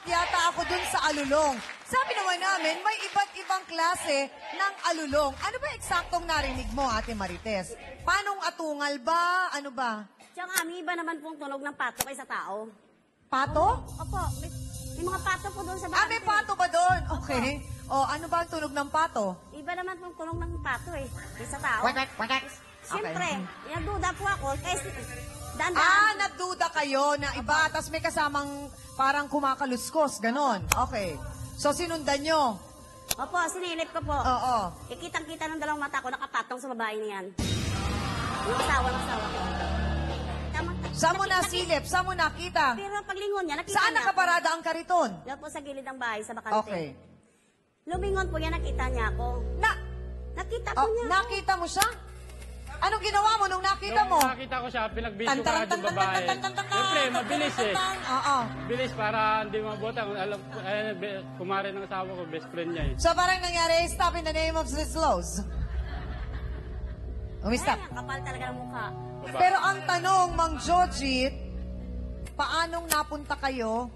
yata ako dun sa alulong. Sabi naman namin, may iba't ibang klase ng alulong. Ano ba eksaktong narinig mo, Ate Marites? Panong atungal ba? Ano ba? Tsaka iba naman pong tunog ng pato kaysa tao. Pato? Opo, may mga pato po doon sa Ah, may pato ba doon? Okay. O, ano ba ang tunog ng pato? Iba naman pong tunog ng pato kaysa tao. Quack. Siyempre, nagduda po ako. Kasi, Nagduda kayo na iba, tapos may kasamang parang kumakaluskos, ganon. Okay. So, sinundan nyo? Opo, sinilip ko po. Oo. Kitang-kita ng dalawang mata ko, nakapatong sa babae niyan. Yung asawa ng asawa ko. Saan mo nasilip? Saan mo nakita? Pero paglingon niya, nakita Saan niya. nakaparada ang kariton? Doon po sa gilid ng bahay, sa bakante. Okay. Lumingon po yan, nakita niya ako. Nakita po niya. Nakita mo siya? Anong ginawa mo nung nakita mo? Nung nakita ko siya, pinagbisyo ka yung babae. Siyempre, mabilis eh. Oo. Bilis para hindi mabutang. Alam, kumare ng asawa ko, best friend niya eh. So parang nangyari, stop in the name of the slows. Umistop. Ay, kapal talaga ng mukha. Pero ang tanong, Mang Jojit, paanong napunta kayo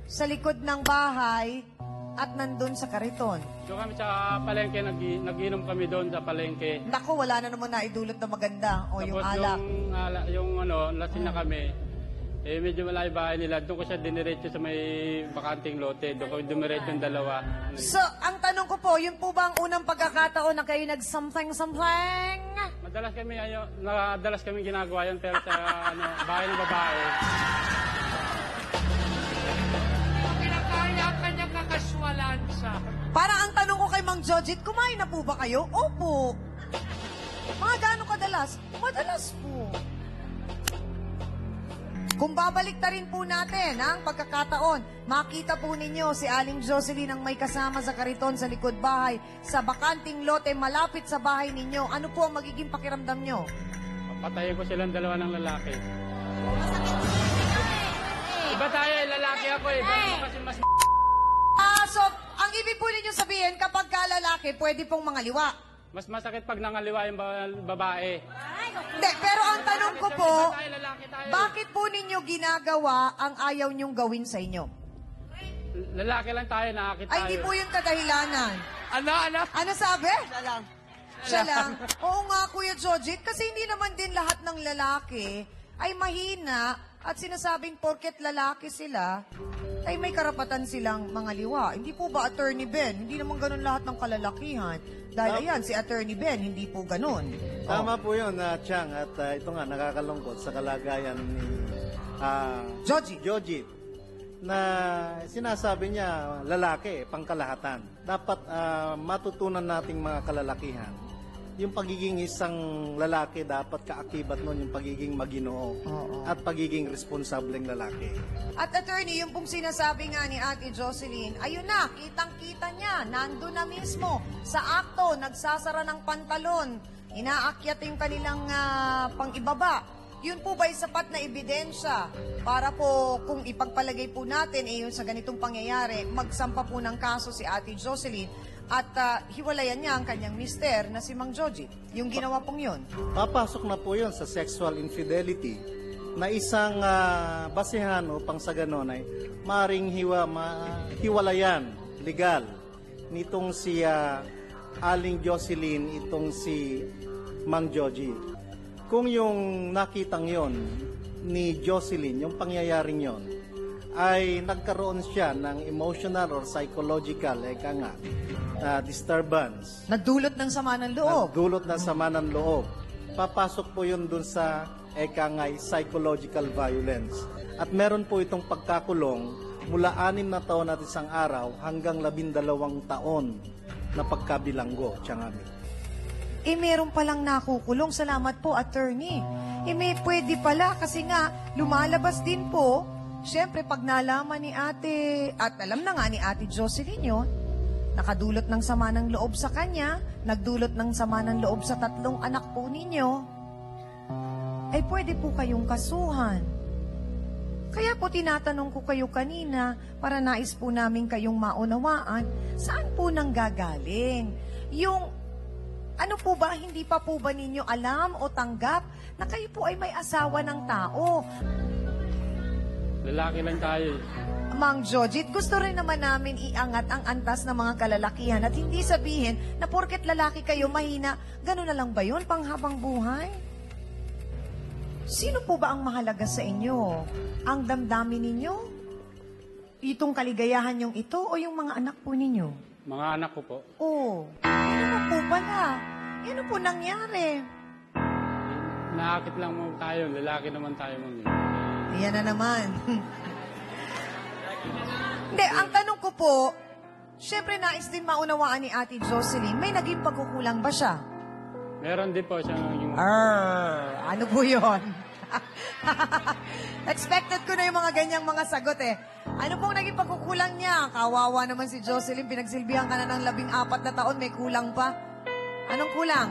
sa likod ng bahay at nandun sa kariton? So kami sa palengke, nag-inom kami doon sa palengke. Naku, wala na naman naidulot na maganda. O yung alak. Yung lasing na kami, medyo malayo bahay nila. Doon ko siya diniretso sa may bakanting lote. Doon ko dumiretso yung dalawa. So, ang tanong ko po, yun po ba ang unang pagkakataon na kayo nag-something? Madalas kami ginagawa yun, pero sa bahay ng babae. Kinakaya ang kanyang kakaswalan sa... Para ang tanong ko kay Mang Jojit, kumain na po ba kayo? Opo. Mga gano'ng kadalas? Madalas po. Kung babalik na rin po natin ang pagkakataon, makita po ninyo si Aling Jocelyn ang may kasama sa kariton sa likod bahay, sa bakanting lote malapit sa bahay ninyo. Ano po ang magiging pakiramdam nyo? Patayin ko silang dalawa ng lalaki. Iba tayo, lalaki ako eh. Ganun kasi mas... So, ang ibig po ninyo sabihin, kapag lalaki, pwede pong mangaliwa. Mas masakit pag nangaliwa yung babae. Hindi, pero ang tanong ko po, Iba tayo, lalaki tayo. bakit po ninyo ginagawa ang ayaw nyong gawin sa inyo? Lalaki lang tayo, nakakita tayo. Ay, hindi po yung kadahilanan. Ano sabi? Siya lang. Oo nga, Kuya Jojit, kasi hindi naman din lahat ng lalaki ay mahina at sinasabing porket lalaki sila, ay may karapatan silang mangaliwa. Hindi po ba, Attorney Ben? Hindi naman ganun lahat ng kalalakihan. Dahil ayan, si Attorney Ben, hindi po ganun. Tama po yun, Chang. At ito nga, nakakalungkot sa kalagayan ni Joji, na sinasabi niya lalaki, pangkalahatan. Dapat matutunan nating mga kalalakihan. Yung pagiging isang lalaki, dapat kaakibat nun yung pagiging maginoo at pagiging responsableng lalaki. At attorney, yung pong sinasabi nga ni Ate Jocelyn, ayun na, kitang-kita niya, nandun na mismo sa akto, nagsasara ng pantalon, inaakyat yung kanilang pang-ibaba. Yun po ba'y sapat na ebidensya para po kung ipagpalagay po natin yung sa ganitong pangyayari, magsampa po ng kaso si Ate Jocelyn at hiwalayan niya ang kanyang mister na si Mang Joji. Yung ginawa pong yun. Papasok na po yun sa sexual infidelity na isang basehan upang sa ganon ay maring hiwalayan, legal, nitong si Aling Jocelyn, itong si Mang Joji. Kung yung nakitang yon ni Jocelyn, yung pangyayaring yon, ay nagkaroon siya ng emotional or psychological, disturbance. Nagdulot ng sama ng loob. Nagdulot ng sama ng loob. Papasok po yun dun sa psychological violence. At meron po itong pagkakulong mula 6 na taon at 1 araw hanggang 12 taon na pagkabilanggo, Tiyangami. Meron palang nakukulong. Salamat po, attorney. May pwede pala kasi nga lumalabas din po. Siyempre, pag nalaman ni ate, at alam na nga ni Ate Jocelyn yun, nakadulot ng sama ng loob sa kanya, nagdulot ng sama ng loob sa 3 anak po ninyo, ay pwede po kayong kasuhan. Kaya po tinatanong ko kayo kanina, para nais po namin kayong maunawaan, saan po nang gagaling? Yung, ano po ba, hindi pa po ba ninyo alam o tanggap na kayo po ay may asawa ng tao? Lalaki lang tayo. Mang Jojit, gusto rin naman namin iangat ang antas ng mga kalalakihan at hindi sabihin na porket lalaki kayo mahina, gano'n na lang ba yun panghabang buhay? Sino po ba ang mahalaga sa inyo? Ang damdamin ninyo? Itong kaligayahan yung ito o yung mga anak po ninyo? Mga anak ko po. Oh, ano po pala? Ano po nangyari? Naakit lang mo tayo, lalaki naman tayo mo. Yan na naman. Hindi, ang tanong ko po, syempre nais din maunawaan ni Ate Jocelyn, may naging pagkukulang ba siya? Meron din po siyang yung... Ano po yun? Expected ko na yung mga ganyang mga sagot eh. Ano pong naging pagkukulang niya? Kawawa naman si Jocelyn, pinagsilbihan ka na ng 14 na taon, may kulang pa. Anong kulang?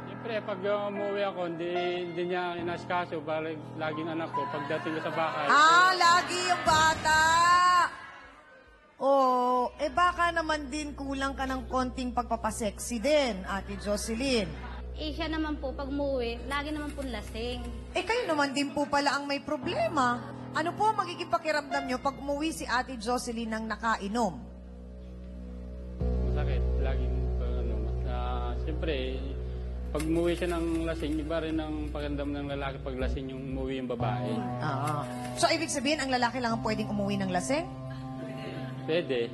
Siyempre, pag umuwi ako, hindi niya inaskaso. Laging anak ko, pagdating ko sa bahay. Lagi yung bata! Oh, baka naman din kulang ka ng konting pagpapasexy din, Ate Jocelyn. Siya naman po, pag umuwi, lagi naman po lasing. Kayo naman din po pala ang may problema. Ano po magiging pakiramdam nyo pag umuwi si Ate Jocelyn ng nakainom? Masakit. Laging, siyempre, pag umuwi siya ng lasing, iba rin ang pakiramdam ng lalaki pag lasing yung umuwi yung babae. So, ibig sabihin, ang lalaki lang ang pwedeng umuwi ng lasing? Pwede.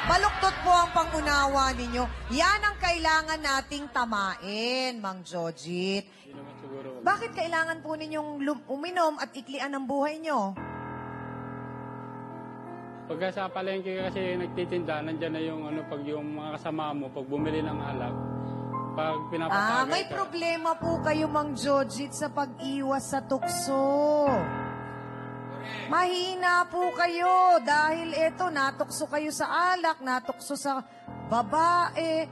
Baluktot po ang pangunawa ninyo. Yan ang kailangan nating tamain, Mang Jojit. Yun naman siguro. Bakit kailangan po ninyong uminom at iklian ang buhay nyo? Pagka sa palengke kasi nagtitinda, nandiyan na yung pag yung mga kasama mo, pag bumili ng alak, pag pinapatagay May ka. problema po kayo, Mang Jojit, sa pag-iwas sa tukso. Mahina po kayo dahil natukso kayo sa alak, natukso sa babae.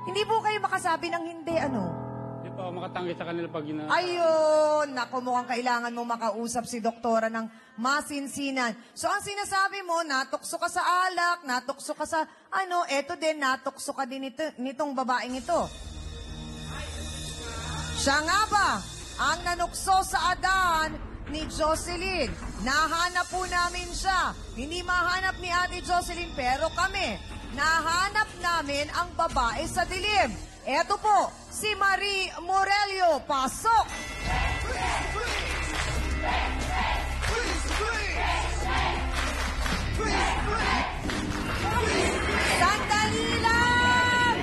Hindi po kayo makasabi ng hindi, Hindi pa ako makatanggi sa kanila pag Ayun! Naku, mukhang kailangan mo makausap si doktora ng masinsinan. So, ang sinasabi mo, natukso ka sa alak, natukso ka sa eto din, natukso ka din nitong babaeng ito. Siya nga ba ang nanukso sa adan ni Jocelyn? Nahanap po namin siya. Hindi mahanap ni Ate Jocelyn, pero kami, nahanap namin ang babae sa dilim. Eto po, si Marie Morelio. Pasok! Sandali lang!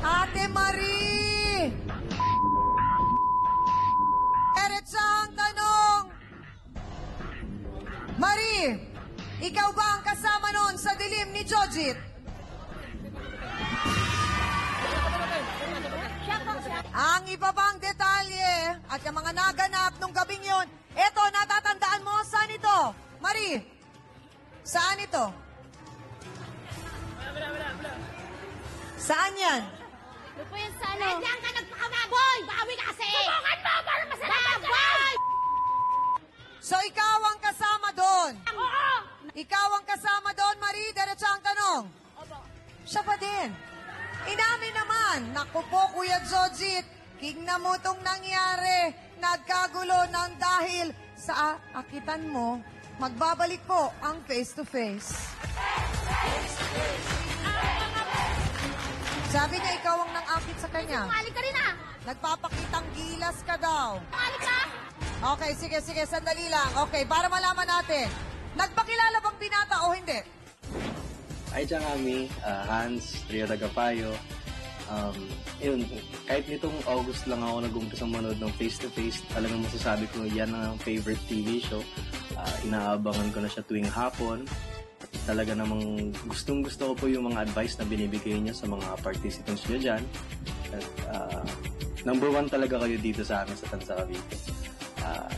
Ate Marie! Eretsang tanong! Marie, ikaw ba ang kasama noon sa dilim ni Jojit? Ang iba pang detalye at yung mga naganap nung gabing yon, eto, natatandaan mo, saan ito? Marie, saan ito? Saan yan? Ano po yan sa Diyan ka nagpakababoy! Bawi ka kasi! Subukan mo para masalamat baboy! So, ikaw ang kasama doon? Oo! Ikaw ang kasama doon, Marie? Diretso ang tanong. Siya pa din. Inamin naman. Naku po, Kuya Jojit. Tingnan mo itong nangyari. Nagkagulo ng dahil sa akitan mo. Magbabalik po ang face-to-face. Sabi niya, ikaw ang nang-akit sa kanya. Malik ka rin ah! Nagpapakitang gilas ka daw. Malik ka! Okay, sige, sandali lang. Okay, para malaman natin. Nagpakilala bang binata o hindi? Hi dyan kami, Hans, Rio Tagapayo. Yun, kahit nitong August lang ako nag-umpisang manood ng face-to-face, talagang masasabi ko yan ang favorite TV show. Inaabangan ko na siya tuwing hapon. Talaga namang gustong-gusto ko po yung mga advice na binibigay niya sa mga participants niya dyan. At, number 1 talaga kayo dito sa amin sa Tansa Cavite.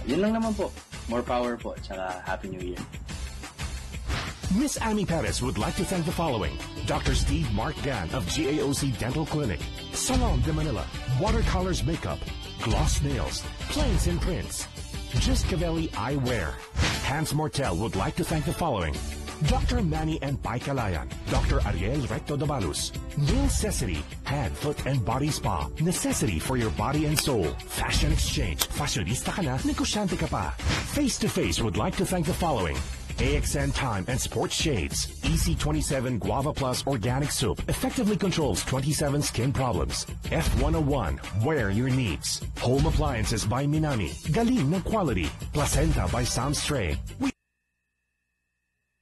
Yun lang naman po. More power po. Tsaka Happy New Year. Miss Amy Perez would like to thank the following: Dr. Steve Mark Gan of GAOC Dental Clinic, Salon de Manila, Watercolors Makeup, Gloss Nails, Plains and Prints, Just Cavelli Eyewear. Hans Mortel would like to thank the following: Dr. Manny and Pai Calayan, Dr. Ariel Recto Dabalus, Necessity, Head, Foot and Body Spa, Necessity for your body and soul, Fashion Exchange, fashionista ka na, negosyante ka pa. Face to Face would like to thank the following: AXN Time and Sports Shades, EC27 Guava Plus Organic Soup effectively controls 27 skin problems. F101, wear your needs. Home Appliances by Minami, galing ng quality. Placenta by Sam Stray.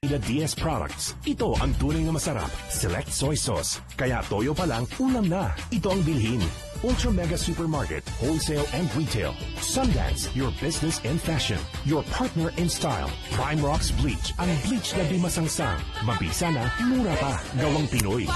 The DS Products. Ito ang tunay na masarap. Select Soy Sauce. Kaya toyo pa lang, ulam na. Ito ang bilhin. Ultra Mega Supermarket, Wholesale and Retail. Sundance, your business in fashion. Your partner in style. Prime Rocks Bleach. Ang bleach na di masangsang. Mabisa na, mura pa. Gawang Pinoy.